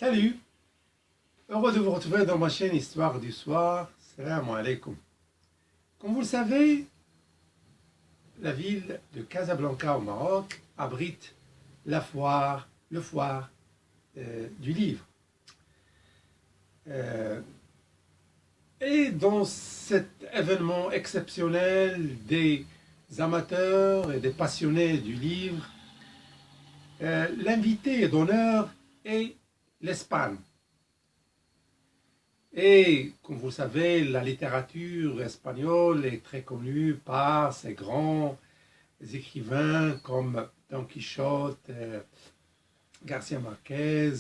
Salut, heureux de vous retrouver dans ma chaîne Histoire du Soir. Salam alaikum. Comme vous le savez, la ville de Casablanca au Maroc abrite le foire du livre. Et dans cet événement exceptionnel des amateurs et des passionnés du livre, l'invité d'honneur est l'Espagne. Et comme vous le savez, la littérature espagnole est très connue par ses grands écrivains comme Don Quichotte, Garcia Marquez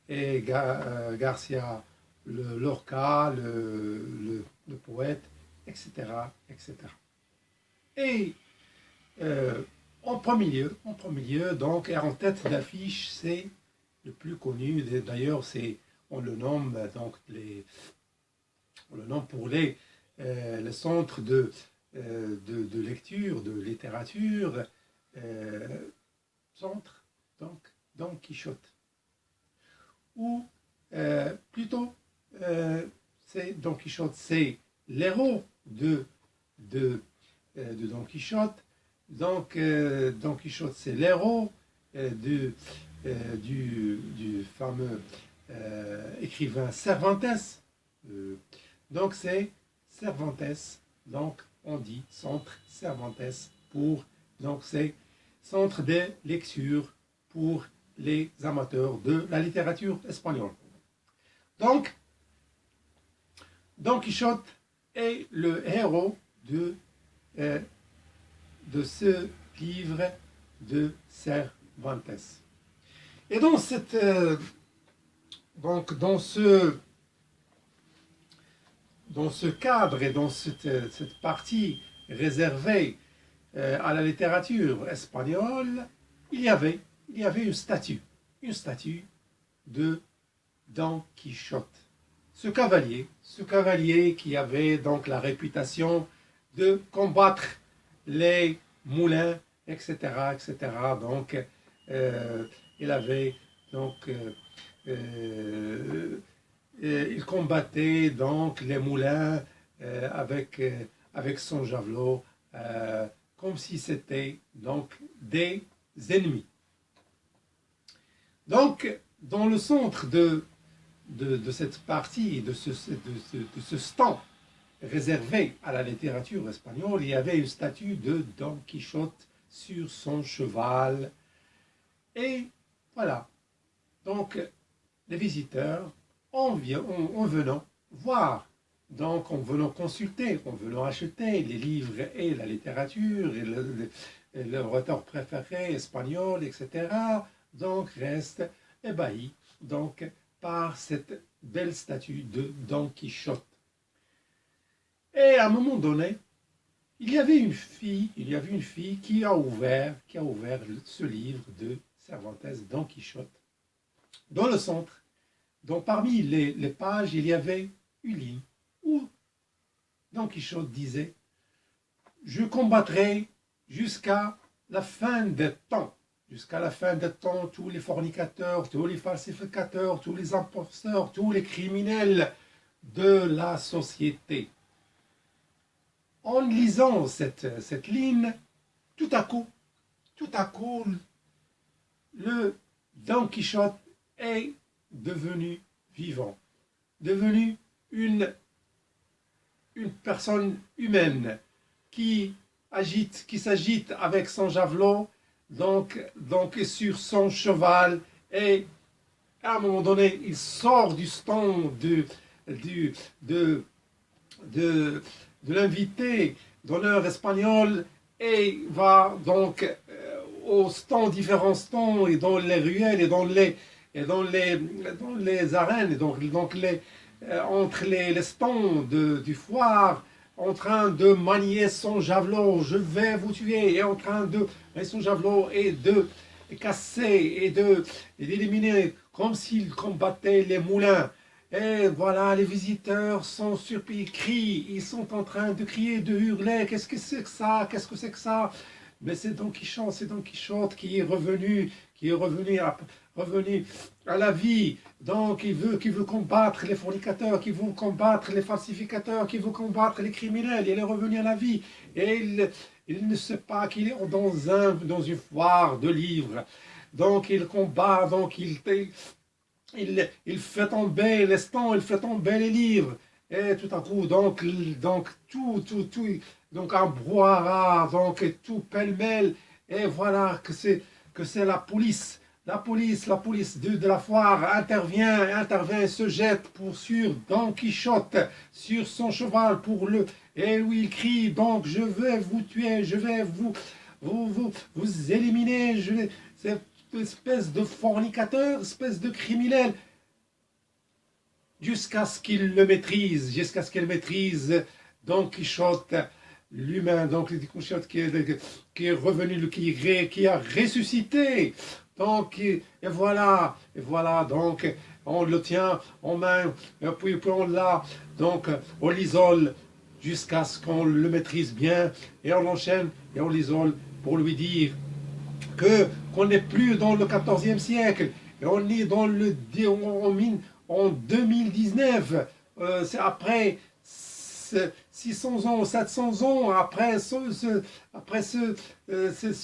et Garcia Lorca, le poète, etc., etc. Et en premier lieu, donc, et en tête d'affiche, c'est le plus connu. D'ailleurs, on le nomme donc pour le centre de lecture, de littérature, centre donc Don Quichotte. Ou plutôt, c'est Don Quichotte, c'est l'héros de Don Quichotte. Donc, Don Quichotte, c'est l'héros du fameux écrivain Cervantes. Donc, c'est Cervantes. Donc, on dit centre Cervantes donc, c'est centre de lecture pour les amateurs de la littérature espagnole. Donc, Don Quichotte est le héros de ce livre de Cervantes. Et dans cette dans ce cadre et dans cette partie réservée à la littérature espagnole, il y avait une statue de Don Quichotte. Ce cavalier qui avait donc la réputation de combattre les moulins, etc., etc. Donc, il avait donc il combattait donc les moulins avec son javelot, comme si c'était donc des ennemis. Donc, dans le centre de cette partie, de ce stand réservé à la littérature espagnole, il y avait une statue de Don Quichotte sur son cheval. Et voilà. Donc, les visiteurs, en venant voir, donc en venant consulter, en venant acheter les livres et la littérature, et leur auteur préféré espagnol, etc., donc restent ébahis donc, par cette belle statue de Don Quichotte. Et à un moment donné, il y avait une fille qui a ouvert ce livre de Cervantes, Don Quichotte. Dans le centre, donc parmi les pages, il y avait une ligne où Don Quichotte disait « Je combattrai jusqu'à la fin des temps. Jusqu'à la fin des temps, tous les fornicateurs, tous les falsificateurs, tous les imposteurs, tous les criminels de la société. » En lisant cette ligne, tout à coup, le Don Quichotte est devenu vivant, devenu une personne humaine qui s'agite avec son javelot, donc sur son cheval, et à un moment donné, il sort du stand de l'invité d'honneur espagnol et va donc aux stands, différents stands, et dans les ruelles, et dans les arènes, et donc entre les stands du foire, en train de manier son javelot, je vais vous tuer, et en train de manier son javelot et de casser et d'éliminer, comme s'il combattait les moulins. Et voilà, les visiteurs sont surpris, ils crient, ils sont en train de crier, de hurler, qu'est-ce que c'est que ça, qu'est-ce que c'est que ça? mais c'est Don Quichotte qui est revenu à la vie. Donc qui veut combattre les fornicateurs, qui veut combattre les falsificateurs, qui veut combattre les criminels. Il est revenu à la vie et il ne sait pas qu'il est dans une foire de livres. Donc il combat, donc il fait tomber les stands, il fait tomber les livres. Et tout à coup, donc donc un brouhaha, donc tout pêle-mêle. Et voilà que c'est la police. La police de la foire intervient et se jette sur Don Quichotte, sur son cheval et lui il crie, donc je vais vous tuer, je vais vous éliminer, cette espèce de fornicateur, espèce de criminel, jusqu'à ce qu'il le maîtrise, Don Quichotte l'humain, donc Don Quichotte qui est revenu, qui a ressuscité. Donc, et voilà, donc on le tient en main, et puis on l'a, donc on l'isole jusqu'à ce qu'on le maîtrise bien, et on l'enchaîne, et on l'isole pour lui dire qu'on n'est plus dans le 14e siècle, et on est en 2019, c'est après 600 ans, 700 ans après ce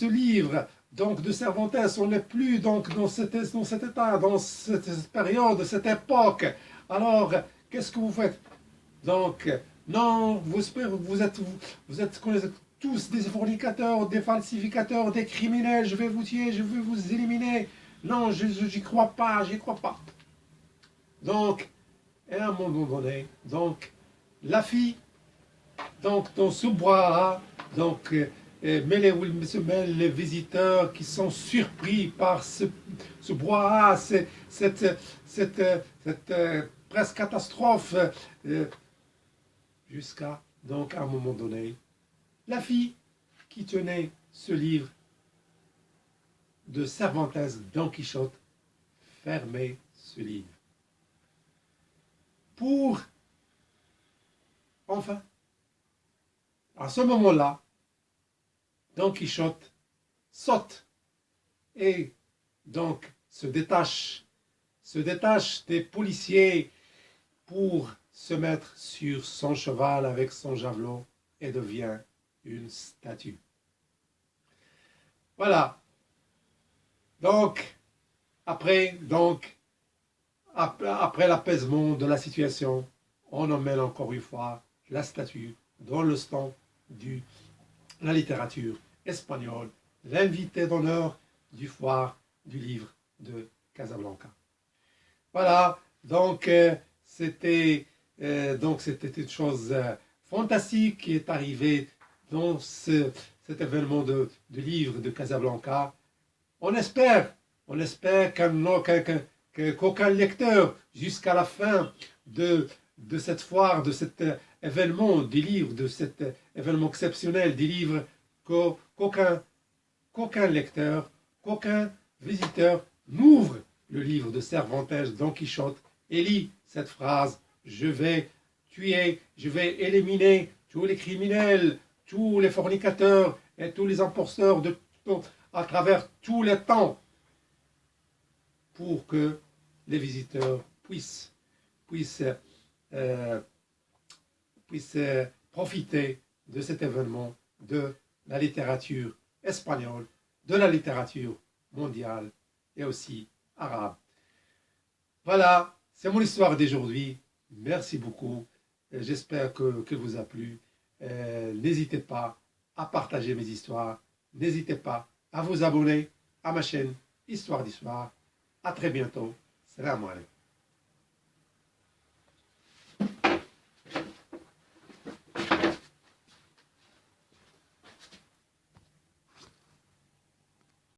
livre. Donc de Cervantes, on n'est plus donc dans cet état, dans cette période, cette époque. Alors, qu'est-ce que vous faites? Donc, non, vous êtes tous des fornicateurs, des falsificateurs, des criminels, je vais vous tuer, je vais vous éliminer. Non, j'y crois pas. Donc, à un moment donné, donc, la fille, donc, dans ce brouhaha, donc, mêlent les visiteurs qui sont surpris par ce brouhaha, cette presque catastrophe, jusqu'à, donc, à un moment donné, la fille qui tenait ce livre de Cervantes, Don Quichotte, fermait ce livre. Pour, enfin, à ce moment-là, Don Quichotte saute et donc se détache des policiers pour se mettre sur son cheval avec son javelot et devient une statue. Voilà. Donc, après l'apaisement de la situation, on emmène encore une fois la statue dans le stand de la littérature espagnole, l'invité d'honneur du foire du livre de Casablanca. Voilà, donc c'était une chose fantastique qui est arrivée dans cet événement de livre de Casablanca. On espère qu'aucun lecteur, jusqu'à la fin de cette foire, de cet événement des livres, de cet événement exceptionnel des livres, qu'aucun lecteur, qu'aucun visiteur n'ouvre le livre de Cervantes, Don Quichotte, et lit cette phrase: je vais tuer, je vais éliminer tous les criminels, tous les fornicateurs et tous les imposteurs à travers tous les temps, pour que les visiteurs puissent profiter de cet événement de la littérature espagnole, de la littérature mondiale et aussi arabe. Voilà, c'est mon histoire d'aujourd'hui. Merci beaucoup. J'espère que vous a plu. N'hésitez pas à partager mes histoires. N'hésitez pas à vous abonner à ma chaîne Histoire d'Histoire. À très bientôt. Salam alaikum.